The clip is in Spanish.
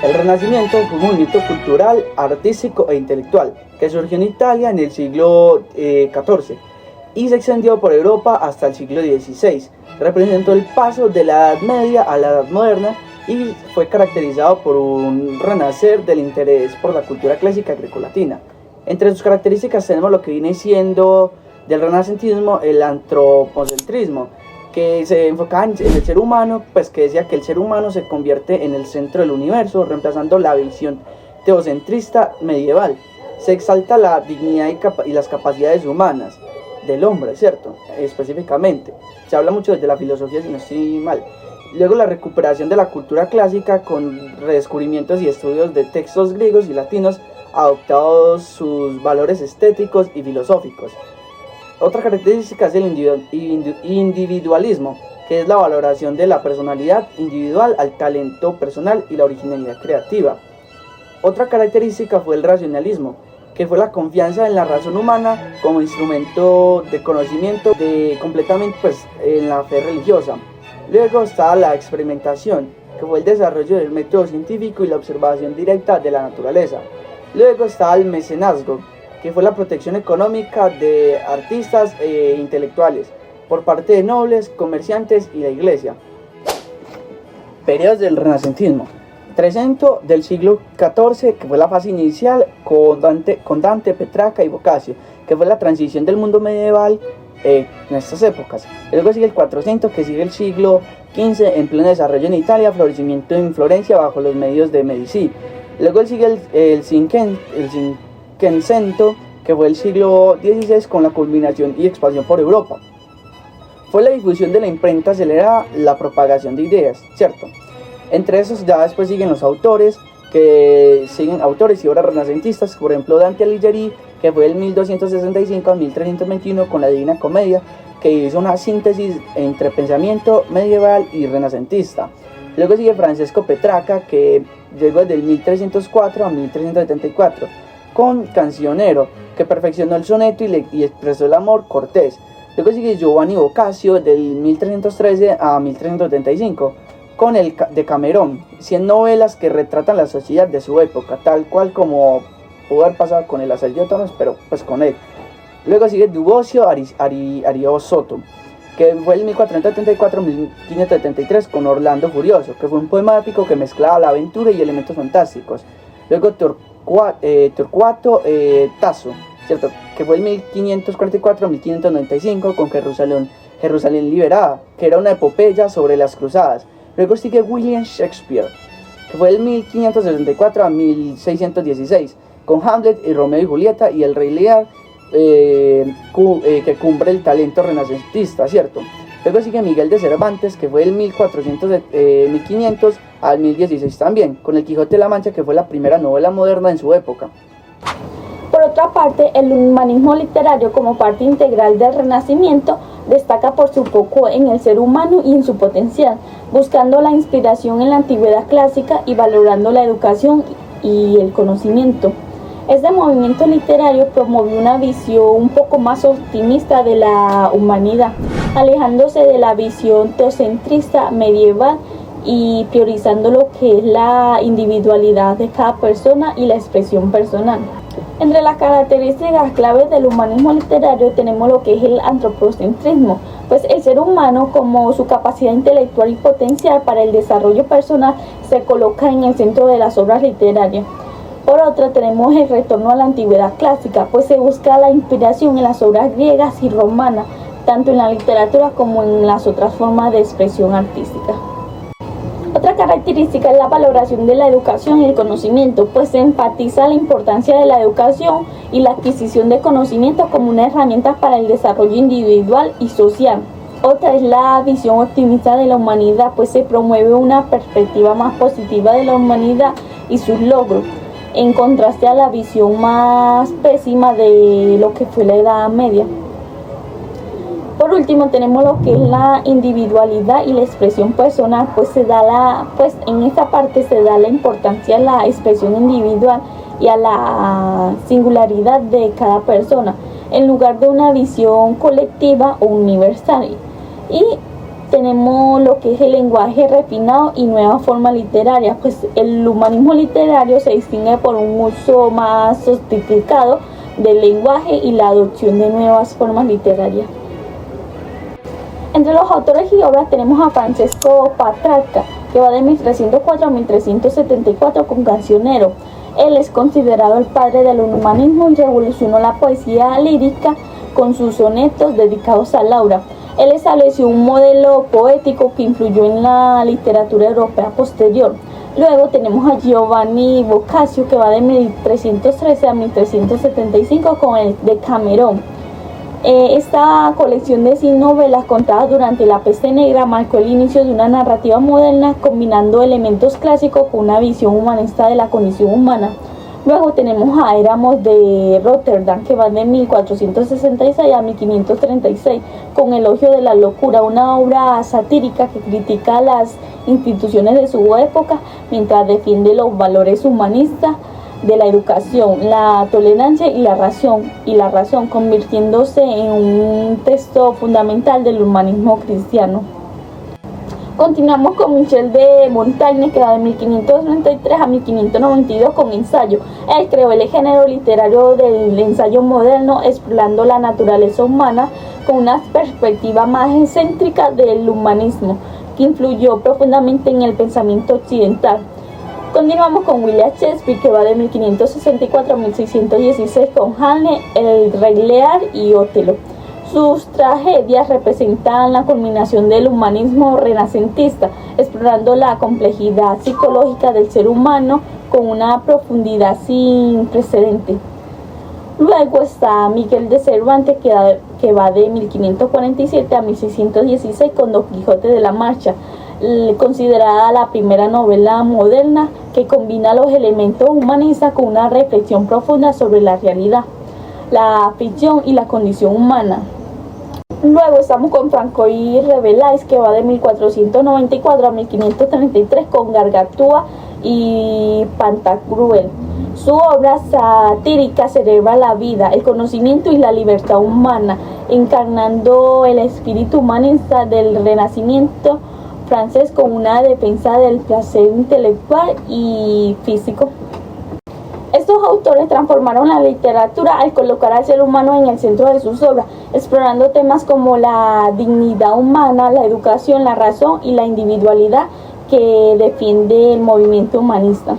El Renacimiento fue un movimiento cultural, artístico e intelectual que surgió en Italia en el siglo XIV y se extendió por Europa hasta el siglo XVI. Representó el paso de la Edad Media a la Edad Moderna y fue caracterizado por un renacer del interés por la cultura clásica grecolatina. Entre sus características tenemos lo que viene siendo del renacentismo el antropocentrismo, que se enfocaba en el ser humano, pues que decía que el ser humano se convierte en el centro del universo, reemplazando la visión teocentrista medieval. Se exalta la dignidad y las capacidades humanas del hombre, ¿cierto? Específicamente. Se habla mucho desde la filosofía, si no estoy mal. Luego la recuperación de la cultura clásica con redescubrimientos y estudios de textos griegos y latinos, adoptados sus valores estéticos y filosóficos. Otra característica es el individualismo, que es la valoración de la personalidad individual al talento personal y la originalidad creativa. Otra característica fue el racionalismo, que fue la confianza en la razón humana como instrumento de conocimiento completamente en la fe religiosa. Luego está la experimentación, que fue el desarrollo del método científico y la observación directa de la naturaleza. Luego está el mecenazgo, que fue la protección económica de artistas e intelectuales por parte de nobles, comerciantes y la iglesia. Periodos del Renacentismo. Trecento del siglo XIV, que fue la fase inicial con Dante, Petrarca y Boccaccio, que fue la transición del mundo medieval en estas épocas. Luego sigue el 400, que sigue el siglo XV en pleno desarrollo en Italia, florecimiento en Florencia bajo los medios de Medici. Luego sigue el Cinquecento, que fue el siglo XVI con la culminación y expansión por Europa. Fue la difusión de la imprenta acelerada, la propagación de ideas, ¿cierto? Entre esos ya después siguen los autores, autores y obras renacentistas, por ejemplo Dante Alighieri, que fue del 1265 a 1321 con la Divina Comedia, que hizo una síntesis entre pensamiento medieval y renacentista. Luego sigue Francesco Petrarca, que llegó desde el 1304 a 1374, con Cancionero, que perfeccionó el soneto y expresó el amor cortés. Luego sigue Giovanni Boccaccio, del 1313 a 1335, con el Decamerón, 100 novelas que retratan la sociedad de su época, tal cual como pudo haber pasado con el Aseliotonos, pero pues con él. Luego sigue Dubocio Ariosoto, que fue el 1474-1573 con Orlando Furioso, que fue un poema épico que mezclaba la aventura y elementos fantásticos. Luego Torcuato Tasso, ¿cierto? Que fue el 1544-1595 con Jerusalén Liberada, que era una epopeya sobre las cruzadas. Luego sigue William Shakespeare, que fue del 1564 a 1616, con Hamlet y Romeo y Julieta y el Rey Lear, que cumple el talento renacentista, ¿cierto? Luego sigue Miguel de Cervantes, que fue del 1500 al 1016 también, con el Quijote de la Mancha, que fue la primera novela moderna en su época. Por otra parte, el humanismo literario, como parte integral del Renacimiento, destaca por su foco en el ser humano y en su potencial, buscando la inspiración en la antigüedad clásica y valorando la educación y el conocimiento. Este movimiento literario promovió una visión un poco más optimista de la humanidad, alejándose de la visión teocentrista medieval y priorizando lo que es la individualidad de cada persona y la expresión personal. Entre las características claves del humanismo literario tenemos lo que es el antropocentrismo, pues el ser humano, como su capacidad intelectual y potencial para el desarrollo personal, se coloca en el centro de las obras literarias. Por otra, tenemos el retorno a la antigüedad clásica, pues se busca la inspiración en las obras griegas y romanas, tanto en la literatura como en las otras formas de expresión artística. Otra característica es la valoración de la educación y el conocimiento, pues se enfatiza la importancia de la educación y la adquisición de conocimiento como una herramienta para el desarrollo individual y social. Otra es la visión optimista de la humanidad, pues se promueve una perspectiva más positiva de la humanidad y sus logros, en contraste a la visión más pésima de lo que fue la Edad Media. Por último, tenemos lo que es la individualidad y la expresión personal, pues en esta parte se da la importancia a la expresión individual y a la singularidad de cada persona, en lugar de una visión colectiva o universal. Y tenemos lo que es el lenguaje refinado y nueva forma literaria. Pues el humanismo literario se distingue por un uso más sofisticado del lenguaje y la adopción de nuevas formas literarias. Entre los autores y obras tenemos a Francesco Petrarca, que va de 1304 a 1374 con Cancionero. Él es considerado el padre del humanismo y revolucionó la poesía lírica con sus sonetos dedicados a Laura. Él estableció un modelo poético que influyó en la literatura europea posterior. Luego tenemos a Giovanni Boccaccio, que va de 1313 a 1375 con el Decamerón. Esta colección de 100 novelas contadas durante la peste negra marcó el inicio de una narrativa moderna combinando elementos clásicos con una visión humanista de la condición humana. Luego tenemos a Éramos de Rotterdam, que va de 1466 a 1536 con Elogio de la locura, una obra satírica que critica las instituciones de su época mientras defiende los valores humanistas de la educación, la tolerancia y la razón, convirtiéndose en un texto fundamental del humanismo cristiano. Continuamos con Michel de Montaigne, que va de 1533 a 1592 con Ensayo. Él creó el género literario del ensayo moderno, explorando la naturaleza humana con una perspectiva más excéntrica del humanismo, que influyó profundamente en el pensamiento occidental. Continuamos con William Shakespeare, que va de 1564 a 1616 con Hamlet, El Rey Lear y Otelo. Sus tragedias representan la culminación del humanismo renacentista, explorando la complejidad psicológica del ser humano con una profundidad sin precedente. Luego está Miguel de Cervantes, que va de 1547 a 1616 con Don Quijote de la Mancha, considerada la primera novela moderna que combina los elementos humanistas con una reflexión profunda sobre la realidad, la ficción y la condición humana. Luego estamos con Francois Rabelais, que va de 1494 a 1533 con Gargantúa y Pantagruel. Su obra satírica celebra la vida, el conocimiento y la libertad humana, encarnando el espíritu humanista del Renacimiento francés con una defensa del placer intelectual y físico. Estos autores transformaron la literatura al colocar al ser humano en el centro de sus obras, explorando temas como la dignidad humana, la educación, la razón y la individualidad que defiende el movimiento humanista.